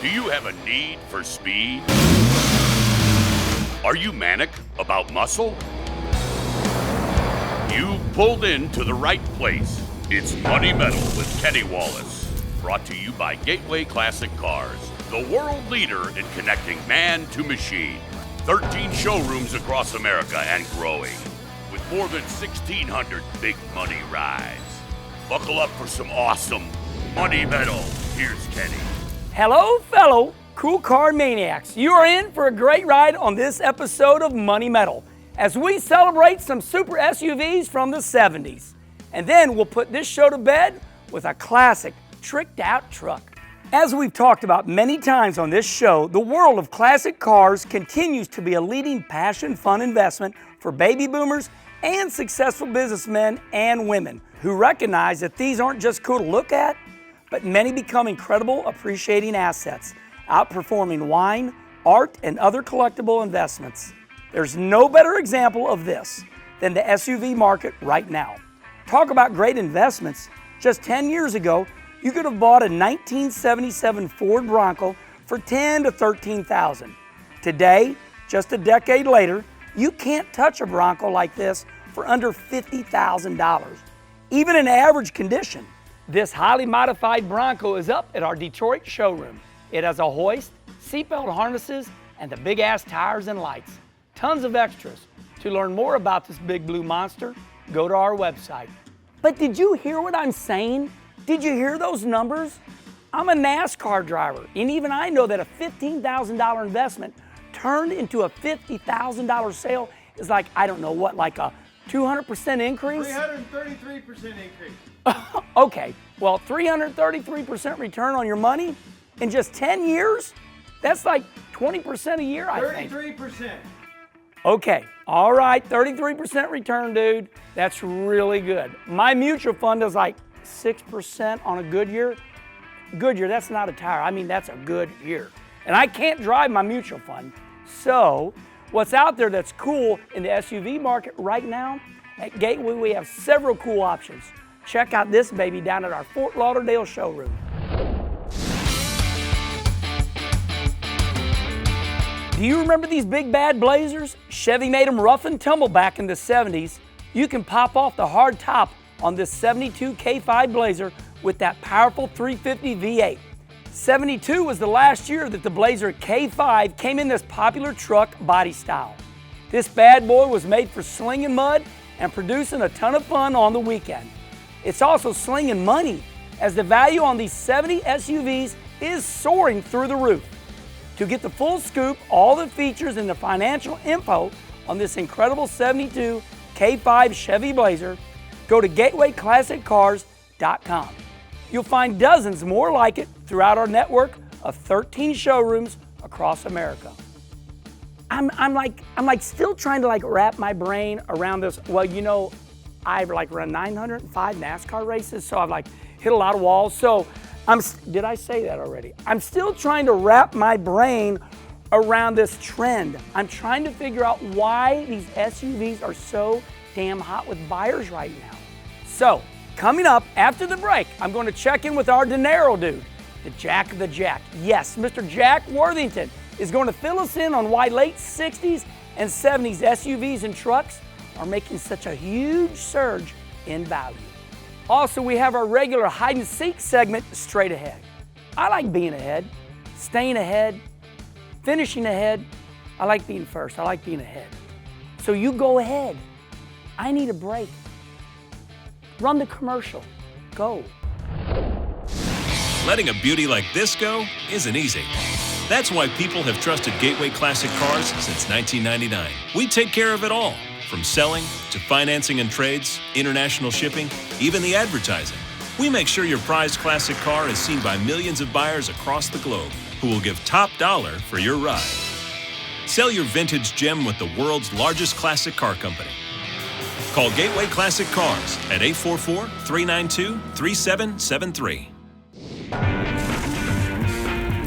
Do you have a need for speed? Are you manic about muscle? You pulled into the right place. It's Money Metal with Kenny Wallace. Brought to you by Gateway Classic Cars, the world leader in connecting man to machine. 13 showrooms across America and growing, with more than 1,600 big money rides. Buckle up for some awesome Money Metal. Here's Kenny. Hello, fellow cool car maniacs. You are in for a great ride on this episode of Money Metal as we celebrate some super SUVs from the 70s. And then we'll put this show to bed with a classic tricked out truck. As we've talked about many times on this show, the world of classic cars continues to be a leading passion fun investment for baby boomers and successful businessmen and women who recognize that these aren't just cool to look at, but many become incredible appreciating assets, outperforming wine, art, and other collectible investments. There's no better example of this than the SUV market right now. Talk about great investments. Just 10 years ago, you could have bought a 1977 Ford Bronco for $10,000 to $13,000. Today, just a decade later, you can't touch a Bronco like this for under $50,000, even in average condition. This highly modified Bronco is up at our Detroit showroom. It has a hoist, seatbelt harnesses, and the big-ass tires and lights. Tons of extras. To learn more about this big blue monster, go to our website. But did you hear what I'm saying? Did you hear those numbers? I'm a NASCAR driver, and even I know that a $15,000 investment turned into a $50,000 sale is like, I don't know what, like a 200% increase? 333% increase. Okay, well, 333% return on your money in just 10 years? That's like 20% a year, I think. 33%. Okay, all right, 33% return, dude. That's really good. My mutual fund is like 6% on a good year. Good year, that's not a tire. I mean, that's a good year. And I can't drive my mutual fund. So, what's out there that's cool in the SUV market right now? At Gateway, we have several cool options. Check out this baby down at our Fort Lauderdale showroom. Do you remember these big bad Blazers? Chevy made them rough and tumble back in the 70s. You can pop off the hard top on this 72 K5 Blazer with that powerful 350 V8. 72 was the last year that the Blazer K5 came in this popular truck body style. This bad boy was made for slinging mud and producing a ton of fun on the weekend. It's also slinging money, as the value on these 70 SUVs is soaring through the roof. To get the full scoop, all the features and the financial info on this incredible 72 K5 Chevy Blazer, go to GatewayClassicCars.com. You'll find dozens more like it throughout our network of 13 showrooms across America. I'm still trying to wrap my brain around this. Well, you know, I've run 905 NASCAR races, so I've hit a lot of walls. So did I say that already? I'm still trying to wrap my brain around this trend. I'm trying to figure out why these SUVs are so damn hot with buyers right now. So, coming up after the break, I'm going to check in with our dinero dude, the Jack of the Jack. Yes, Mr. Jack Worthington is going to fill us in on why late 60s and 70s SUVs and trucks are making such a huge surge in value. Also, we have our regular hide and seek segment straight ahead. I like being ahead, staying ahead, finishing ahead. I like being first. I like being ahead. So you go ahead. I need a break. Run the commercial. Go. Letting a beauty like this go isn't easy. That's why people have trusted Gateway Classic Cars since 1999. We take care of it all, from selling to financing and trades, international shipping, even the advertising. We make sure your prized classic car is seen by millions of buyers across the globe who will give top dollar for your ride. Sell your vintage gem with the world's largest classic car company. Call Gateway Classic Cars at 844-392-3773.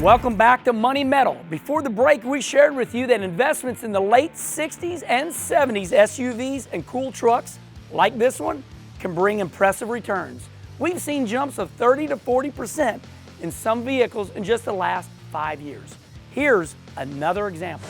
Welcome back to Money Metal. Before the break, we shared with you that investments in the late 60s and 70s SUVs and cool trucks like this one can bring impressive returns. We've seen jumps of 30 to 40% in some vehicles in just the last 5 years. Here's another example.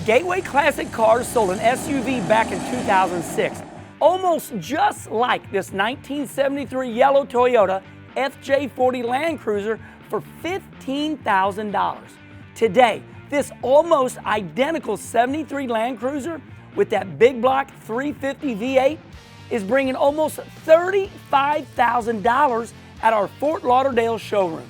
Gateway Classic Cars sold an SUV back in 2006, almost just like this 1973 yellow Toyota FJ40 Land Cruiser for $15,000. Today, this almost identical 73 Land Cruiser with that big block 350 V8 is bringing almost $35,000 at our Fort Lauderdale showroom.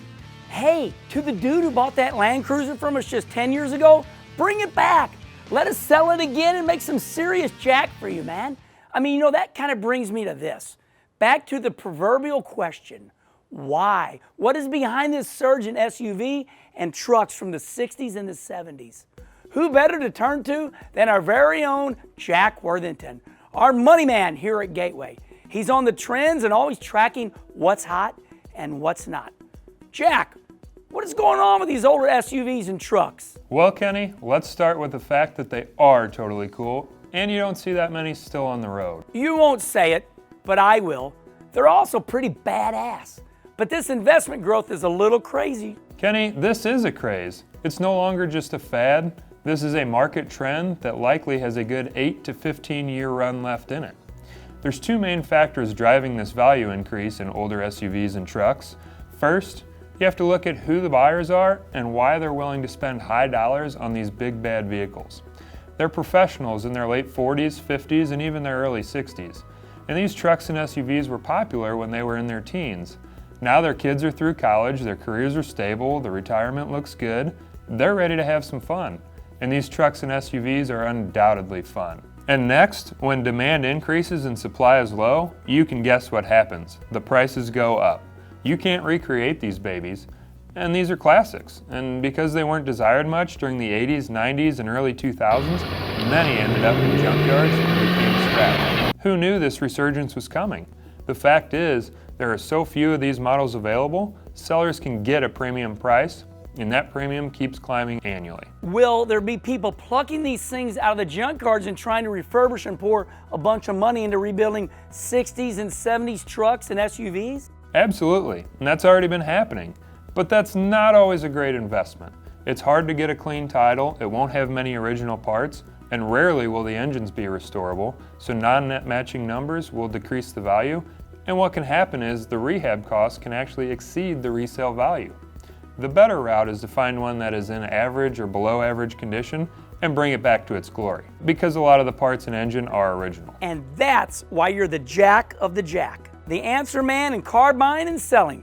Hey, to the dude who bought that Land Cruiser from us just 10 years ago, bring it back. Let us sell it again and make some serious jack for you, man. I mean, that kind of brings me to this. Back to the proverbial question, why? What is behind this surge in SUV and trucks from the 60s and the 70s? Who better to turn to than our very own Jack Worthington, our money man here at Gateway. He's on the trends and always tracking what's hot and what's not. Jack, what is going on with these older SUVs and trucks? Well, Kenny, let's start with the fact that they are totally cool, and you don't see that many still on the road. You won't say it, but I will. They're also pretty badass. But this investment growth is a little crazy. Kenny, this is a craze. It's no longer just a fad. This is a market trend that likely has a good 8 to 15 year run left in it. There's two main factors driving this value increase in older SUVs and trucks. First, you have to look at who the buyers are and why they're willing to spend high dollars on these big bad vehicles. They're professionals in their late 40s, 50s, and even their early 60s. And these trucks and SUVs were popular when they were in their teens. Now their kids are through college, their careers are stable, the retirement looks good, they're ready to have some fun. And these trucks and SUVs are undoubtedly fun. And next, when demand increases and supply is low, you can guess what happens. The prices go up. You can't recreate these babies, and these are classics. And because they weren't desired much during the 80s, 90s, and early 2000s, many ended up in junkyards and became scrapped. Who knew this resurgence was coming? The fact is, there are so few of these models available, sellers can get a premium price, and that premium keeps climbing annually. Will there be people plucking these things out of the junkyards and trying to refurbish and pour a bunch of money into rebuilding 60s and 70s trucks and SUVs? Absolutely, and that's already been happening. But that's not always a great investment. It's hard to get a clean title, it won't have many original parts, and rarely will the engines be restorable, so non-net matching numbers will decrease the value, and what can happen is the rehab costs can actually exceed the resale value. The better route is to find one that is in average or below average condition and bring it back to its glory, because a lot of the parts and engine are original. And that's why you're the Jack of the Jack, the answer man in car buying and selling.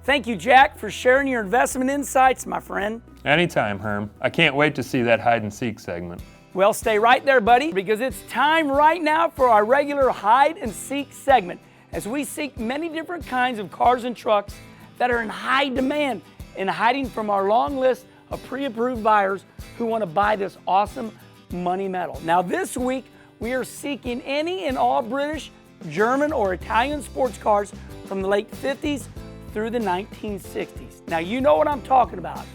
Thank you, Jack, for sharing your investment insights, my friend. Anytime, Herm. I can't wait to see that hide and seek segment. Well, stay right there, buddy, because it's time right now for our regular hide and seek segment, as we seek many different kinds of cars and trucks that are in high demand and hiding from our long list of pre-approved buyers who want to buy this awesome money metal. Now this week, we are seeking any and all British, German, or Italian sports cars from the late 50s through the 1960s. Now you know what I'm talking about.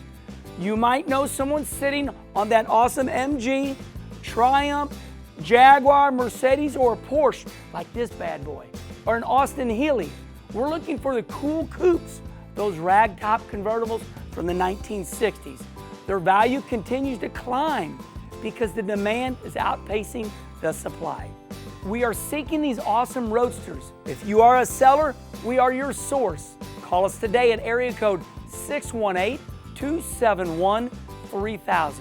You might know someone sitting on that awesome MG, Triumph, Jaguar, Mercedes, or a Porsche like this bad boy, or an Austin Healey. We're looking for the cool coupes, those ragtop convertibles from the 1960s. Their value continues to climb because the demand is outpacing the supply. We are seeking these awesome roadsters. If you are a seller, we are your source. Call us today at area code 618-271-3000.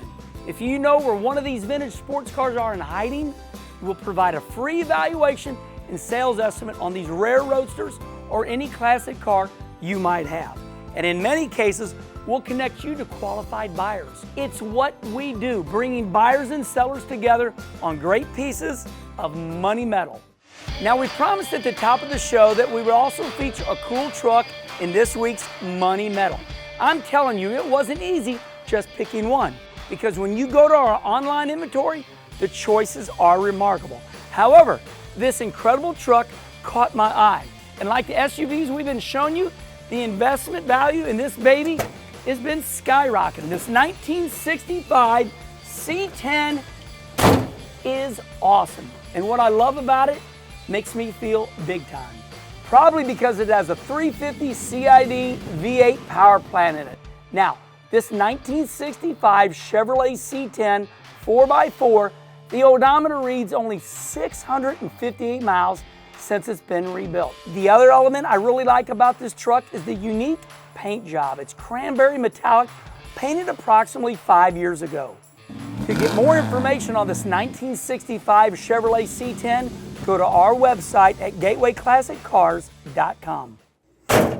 If you know where one of these vintage sports cars are in hiding, we'll provide a free evaluation and sales estimate on these rare roadsters or any classic car you might have. And in many cases, we'll connect you to qualified buyers. It's what we do, bringing buyers and sellers together on great pieces of money metal. Now, we promised at the top of the show that we would also feature a cool truck in this week's Money Metal. I'm telling you, it wasn't easy just picking one, because when you go to our online inventory, the choices are remarkable. However, this incredible truck caught my eye. And like the SUVs we've been showing you, the investment value in this baby has been skyrocketing. This 1965 C10 is awesome. And what I love about it makes me feel big time. probably because it has a 350 CID V8 power plant in it. Now, this 1965 Chevrolet C10 4x4, the odometer reads only 658 miles since it's been rebuilt. The other element I really like about this truck is the unique paint job. It's cranberry metallic, painted approximately 5 years ago. To get more information on this 1965 Chevrolet C10, go to our website at gatewayclassiccars.com.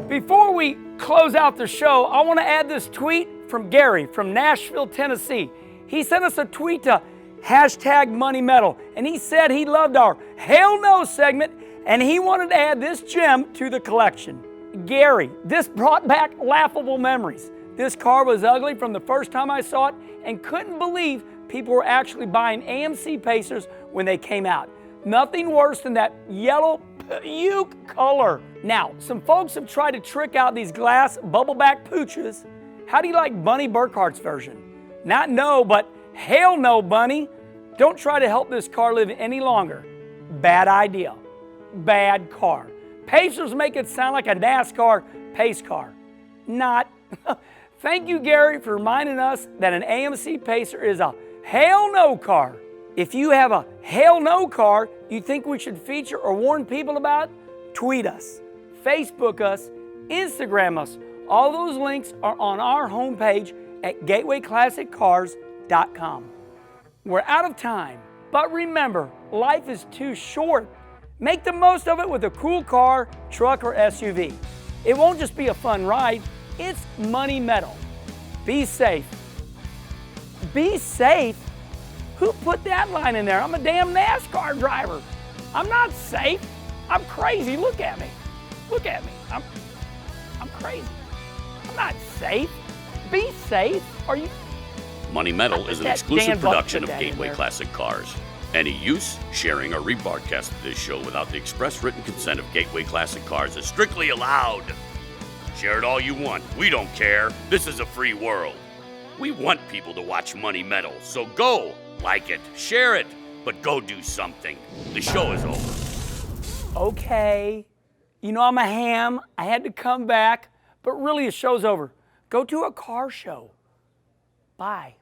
Before we close out the show, I want to add this tweet from Gary from Nashville, Tennessee. He sent us a tweet to #MoneyMetal, and he said he loved our Hell No segment, and he wanted to add this gem to the collection. Gary, this brought back laughable memories. This car was ugly from the first time I saw it and couldn't believe people were actually buying AMC Pacers when they came out. Nothing worse than that yellow puke color. Now, some folks have tried to trick out these glass bubbleback pooches. How do you like Bunny Burkhart's version? Not no, but hell no, Bunny. Don't try to help this car live any longer. Bad idea. Bad car. Pacers make it sound like a NASCAR pace car. Not. Thank you, Gary, for reminding us that an AMC Pacer is a hell no car. If you have a hell no car you think we should feature or warn people about, tweet us, Facebook us, Instagram us. All those links are on our homepage at gatewayclassiccars.com. We're out of time, but remember, life is too short. Make the most of it with a cool car, truck, or SUV. It won't just be a fun ride, it's money metal. Be safe. Be safe? Who put that line in there? I'm a damn NASCAR driver. I'm not safe. I'm crazy. Look at me. Look at me. I'm crazy. I'm not safe. Be safe. Are you? Money Metal is an That exclusive Dan Buck production put of that in Gateway there. Classic Cars. Any use, sharing, or rebroadcast of this show without the express written consent of Gateway Classic Cars is strictly allowed. Share it all you want. We don't care. This is a free world. We want people to watch Money Metal, so go, like it, share it, but go do something. The show is over. Okay. You know I'm a ham. I had to come back, but really the show's over. Go to a car show. Bye.